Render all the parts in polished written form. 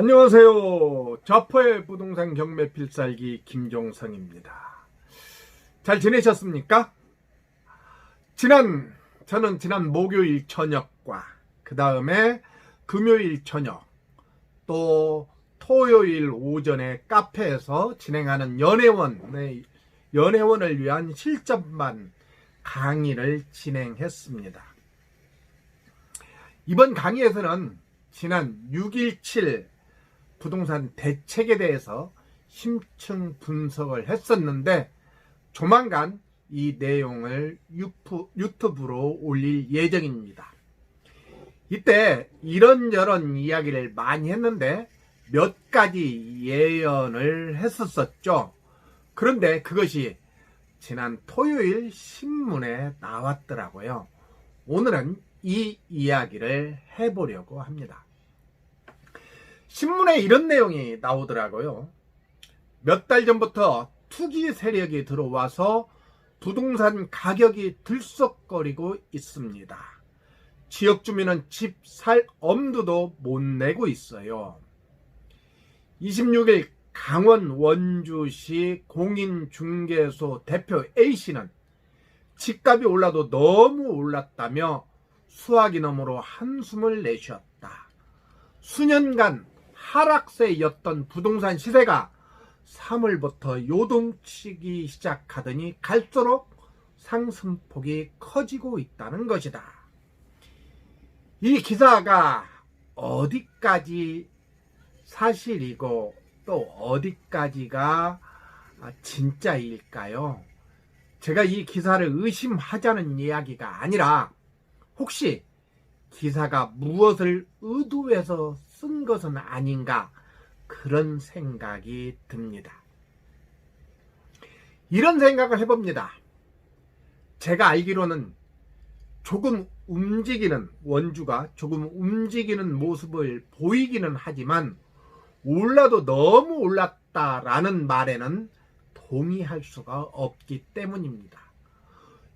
안녕하세요. 좌포의 부동산 경매 필살기 김종성입니다. 잘 지내셨습니까? 저는 지난 목요일 저녁과 그 다음에 금요일 저녁 또 토요일 오전에 카페에서 진행하는 연애원을 위한 실전반 강의를 진행했습니다. 이번 강의에서는 지난 6.17 부동산 대책에 대해서 심층 분석을 했었는데 조만간 이 내용을 유튜브로 올릴 예정입니다. 이때 이런저런 이야기를 많이 했는데 몇 가지 예언을 했었죠. 그런데 그것이 지난 토요일 신문에 나왔더라고요. 오늘은 이 이야기를 해보려고 합니다. 신문에 이런 내용이 나오더라고요. 몇 달 전부터 투기 세력이 들어와서 부동산 가격이 들썩거리고 있습니다. 지역 주민은 집 살 엄두도 못 내고 있어요. 26일 강원 원주시 공인중개소 대표 A씨는 집값이 올라도 너무 올랐다며 수화기 너머로 한숨을 내쉬었다. 수년간 하락세였던 부동산 시세가 3월부터 요동치기 시작하더니 갈수록 상승폭이 커지고 있다는 것이다. 이 기사가 어디까지 사실이고 또 어디까지가 진짜일까요? 제가 이 기사를 의심하자는 이야기가 아니라 혹시 기사가 무엇을 의도해서 쓴 것은 아닌가 그런 생각이 듭니다. 이런 생각을 해봅니다. 제가 알기로는 원주가 조금 움직이는 모습을 보이기는 하지만 올라도 너무 올랐다라는 말에는 동의할 수가 없기 때문입니다.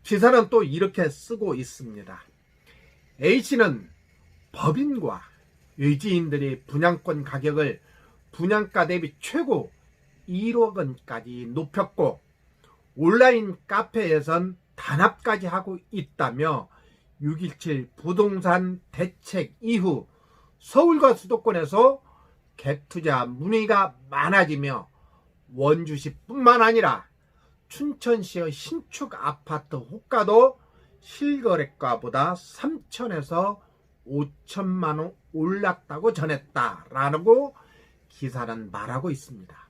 기사는 또 이렇게 쓰고 있습니다. A씨는 법인과 외지인들이 분양권 가격을 분양가 대비 최고 1억 원까지 높였고 온라인 카페에선 단합까지 하고 있다며 6.17 부동산 대책 이후 서울과 수도권에서 갭투자 문의가 많아지며 원주시뿐만 아니라 춘천시의 신축 아파트 호가도 실거래가보다 3천에서 5천만 원 올랐다고 전했다라고 기사는 말하고 있습니다.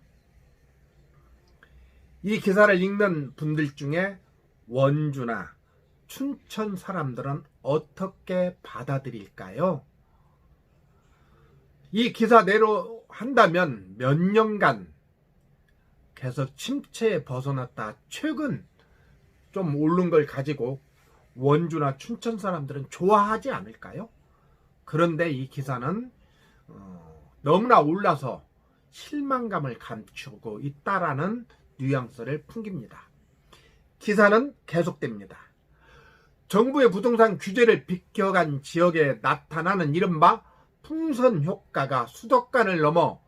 이 기사를 읽는 분들 중에 원주나 춘천 사람들은 어떻게 받아들일까요? 이 기사대로 한다면 몇 년간 계속 침체에 벗어났다 최근 좀 오른 걸 가지고 원주나 춘천 사람들은 좋아하지 않을까요? 그런데 이 기사는 너무나 올라서 실망감을 감추고 있다라는 뉘앙스를 풍깁니다. 기사는 계속됩니다. 정부의 부동산 규제를 비껴간 지역에 나타나는 이른바 풍선 효과가 수도권을 넘어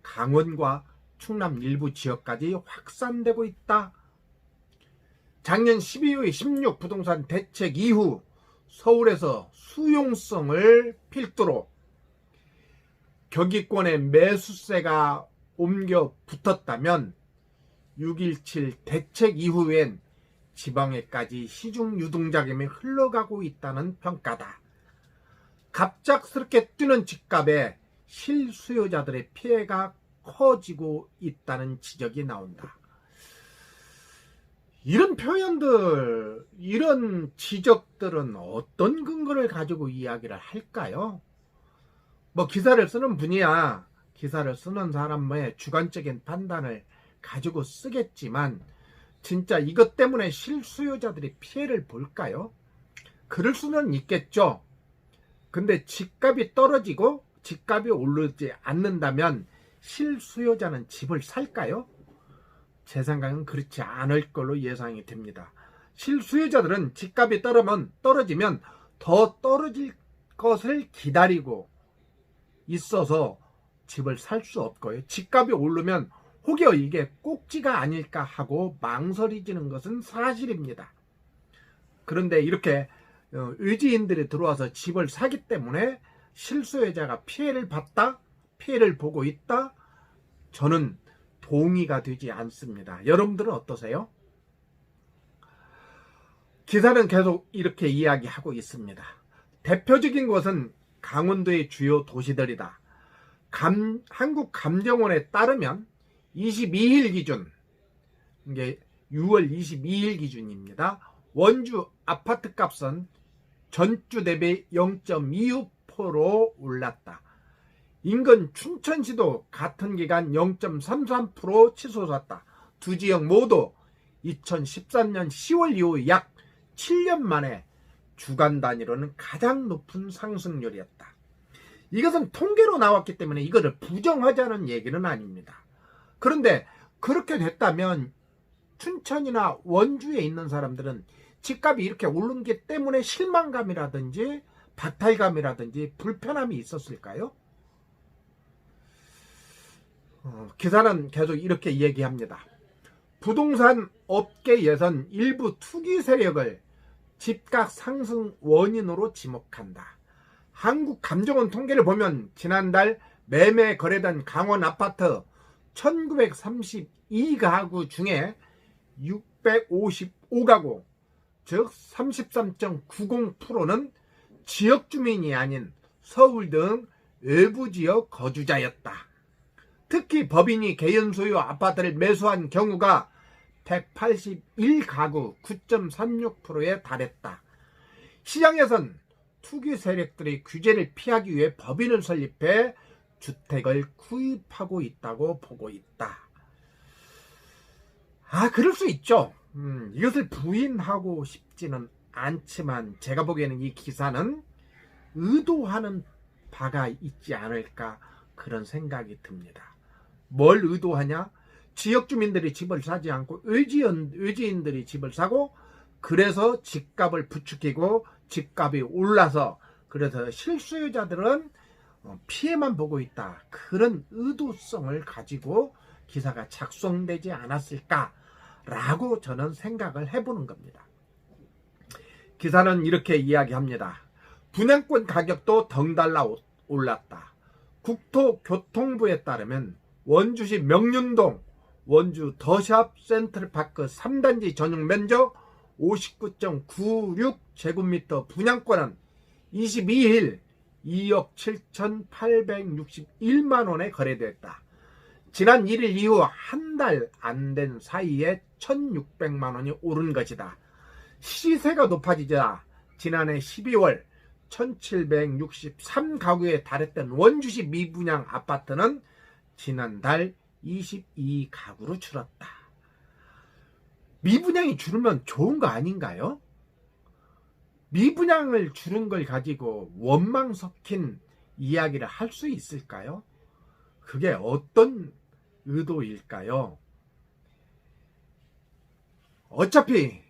강원과 충남 일부 지역까지 확산되고 있다. 작년 12월 16 부동산 대책 이후 서울에서 수용성을 필두로 경기권의 매수세가 옮겨 붙었다면 6.17 대책 이후엔 지방에까지 시중 유동자금이 흘러가고 있다는 평가다. 갑작스럽게 뛰는 집값에 실수요자들의 피해가 커지고 있다는 지적이 나온다. 이런 표현들, 이런 지적들은 어떤 근거를 가지고 이야기를 할까요? 기사를 쓰는 분이야 기사를 쓰는 사람의 주관적인 판단을 가지고 쓰겠지만 진짜 이것 때문에 실수요자들이 피해를 볼까요? 그럴 수는 있겠죠. 근데 집값이 떨어지고 집값이 오르지 않는다면 실수요자는 집을 살까요? 제 생각은 그렇지 않을 걸로 예상이 됩니다. 실수요자들은 집값이 떨어지면 더 떨어질 것을 기다리고 있어서 집을 살 수 없고요. 집값이 오르면 혹여 이게 꼭지가 아닐까 하고 망설여지는 것은 사실입니다. 그런데 이렇게 외지인들이 들어와서 집을 사기 때문에 실소유자가 피해를 봤다, 피해를 보고 있다, 저는 동의가 되지 않습니다. 여러분들은 어떠세요? 기사는 계속 이렇게 이야기하고 있습니다. 대표적인 것은 강원도의 주요 도시들이다. 한국감정원에 따르면 22일 기준, 이게 6월 22일 기준입니다. 원주 아파트 값은 전주 대비 0.26% 올랐다. 인근 춘천시도 같은 기간 0.33% 치솟았다. 두 지역 모두 2013년 10월 이후 약 7년 만에 주간 단위로는 가장 높은 상승률이었다. 이것은 통계로 나왔기 때문에 이거를 부정하자는 얘기는 아닙니다. 그런데 그렇게 됐다면 춘천이나 원주에 있는 사람들은 집값이 이렇게 오른 게 때문에 실망감이라든지 박탈감이라든지 불편함이 있었을까요? 기사는 계속 이렇게 얘기합니다. 부동산 업계에선 일부 투기 세력을 집값 상승 원인으로 지목한다. 한국감정원 통계를 보면 지난달 매매 거래된 강원 아파트 1932가구 중에 655가구, 즉 33.90%는 지역 주민이 아닌 서울 등 외부 지역 거주자였다. 특히 법인이 개연 소유 아파트를 매수한 경우가 181가구 9.36%에 달했다. 시장에선 투기 세력들이 규제를 피하기 위해 법인을 설립해 주택을 구입하고 있다고 보고 있다. 그럴 수 있죠. 이것을 부인하고 싶지는 않지만 제가 보기에는 이 기사는 의도하는 바가 있지 않을까 그런 생각이 듭니다. 뭘 의도하냐? 지역 주민들이 집을 사지 않고 외지인들이 집을 사고 그래서 집값을 부추기고 집값이 올라서 그래서 실수요자들은 피해만 보고 있다. 그런 의도성을 가지고 기사가 작성되지 않았을까라고 저는 생각을 해보는 겁니다. 기사는 이렇게 이야기합니다. 분양권 가격도 덩달아 올랐다. 국토교통부에 따르면 원주시 명륜동 원주 더샵 센트럴파크 3단지 전용 면적 59.96제곱미터 분양권은 22일 2억 7,861만원에 거래됐다. 지난 1일 이후 한 달 안 된 사이에 1,600만원이 오른 것이다. 시세가 높아지자 지난해 12월 1,763가구에 달했던 원주시 미분양 아파트는 지난달 22가구로 줄었다. 미분양이 줄으면 좋은 거 아닌가요? 미분양을 줄은 걸 가지고 원망 섞인 이야기를 할 수 있을까요? 그게 어떤 의도일까요? 어차피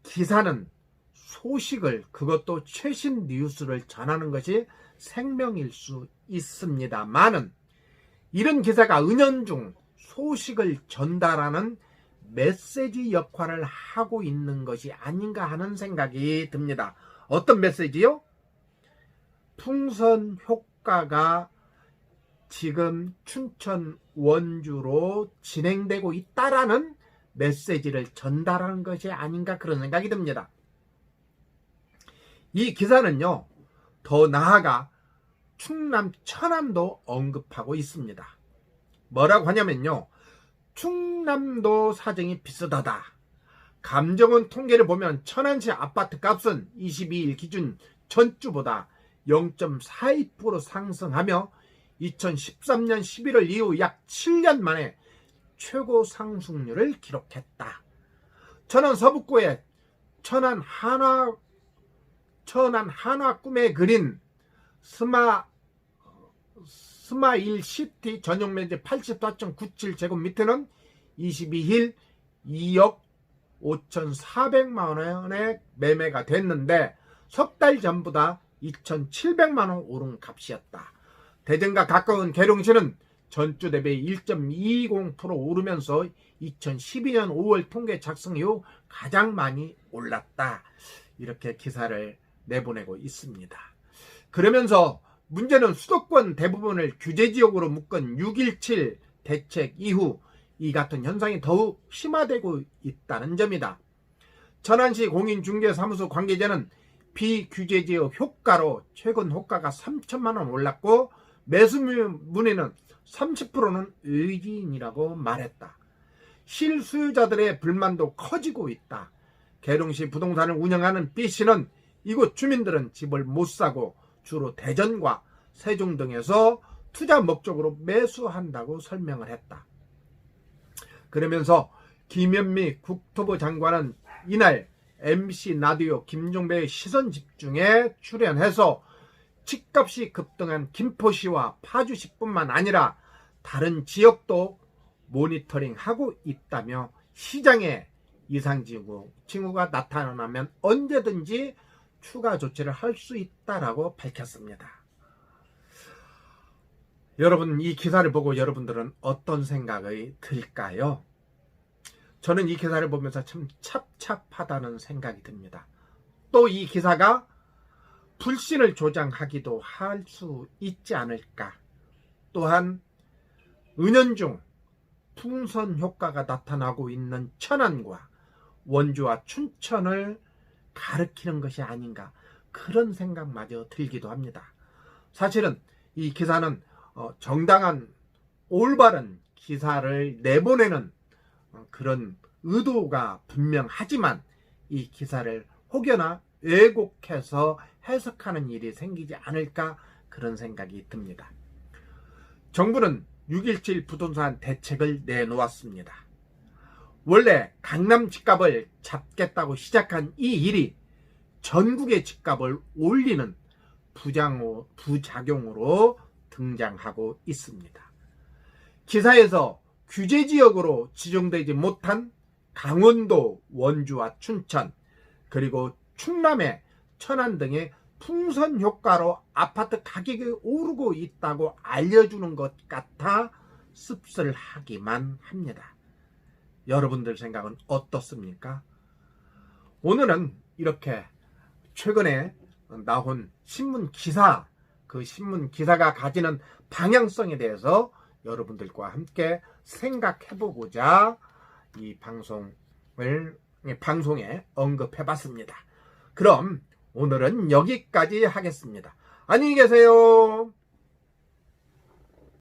기사는 소식을, 그것도 최신 뉴스를 전하는 것이 생명일 수 있습니다만은 이런 기사가 은연중 소식을 전달하는 메시지 역할을 하고 있는 것이 아닌가 하는 생각이 듭니다. 어떤 메시지요? 풍선 효과가 지금 춘천 원주로 진행되고 있다라는 메시지를 전달하는 것이 아닌가 그런 생각이 듭니다. 이 기사는요, 더 나아가 충남 천안도 언급하고 있습니다. 뭐라고 하냐면요, 충남도 사정이 비슷하다. 감정원 통계를 보면 천안시 아파트 값은 22일 기준 전주보다 0.42% 상승하며 2013년 11월 이후 약 7년 만에 최고 상승률을 기록했다. 천안 서북구에 천안 한화 꿈에 그린 스마일 시티 전용 면적 84.97제곱미터는 22일 2억 5,400만원에 매매가 됐는데 석 달 전보다 2,700만원 오른 값이었다. 대전과 가까운 계룡시는 전주 대비 1.20% 오르면서 2012년 5월 통계 작성 이후 가장 많이 올랐다. 이렇게 기사를 내보내고 있습니다. 그러면서 문제는 수도권 대부분을 규제지역으로 묶은 6.17 대책 이후 이 같은 현상이 더욱 심화되고 있다는 점이다. 천안시 공인중개사무소 관계자는 비규제지역 효과로 최근 호가가 3천만 원 올랐고 매수 문의는 30%는 의기인이라고 말했다. 실수요자들의 불만도 커지고 있다. 계룡시 부동산을 운영하는 B씨는 이곳 주민들은 집을 못 사고 주로 대전과 세종 등에서 투자 목적으로 매수한다고 설명을 했다. 그러면서 김현미 국토부 장관은 이날 MC 라디오 김종배의 시선집중에 출연해서 집값이 급등한 김포시와 파주시뿐만 아니라 다른 지역도 모니터링하고 있다며 시장에 이상징후가 나타나면 언제든지 추가 조치를 할 수 있다라고 밝혔습니다. 여러분, 이 기사를 보고 여러분들은 어떤 생각이 들까요? 저는 이 기사를 보면서 참 찹찹하다는 생각이 듭니다. 또 이 기사가 불신을 조장하기도 할 수 있지 않을까. 또한 은연중 풍선 효과가 나타나고 있는 천안과 원주와 춘천을 가리키는 것이 아닌가, 그런 생각마저 들기도 합니다. 사실은 이 기사는 정당한 올바른 기사를 내보내는 그런 의도가 분명하지만 이 기사를 혹여나 왜곡해서 해석하는 일이 생기지 않을까, 그런 생각이 듭니다. 정부는 6.17 부동산 대책을 내놓았습니다. 원래 강남 집값을 잡겠다고 시작한 이 일이 전국의 집값을 올리는 부작용으로 등장하고 있습니다. 기사에서 규제지역으로 지정되지 못한 강원도, 원주와 춘천, 그리고 충남의 천안 등의 풍선 효과로 아파트 가격이 오르고 있다고 알려주는 것 같아 씁쓸하기만 합니다. 여러분들 생각은 어떻습니까? 오늘은 이렇게 최근에 나온 신문 기사, 그 신문 기사가 가지는 방향성에 대해서 여러분들과 함께 생각해보고자 이 방송에 언급해봤습니다. 그럼 오늘은 여기까지 하겠습니다. 안녕히 계세요.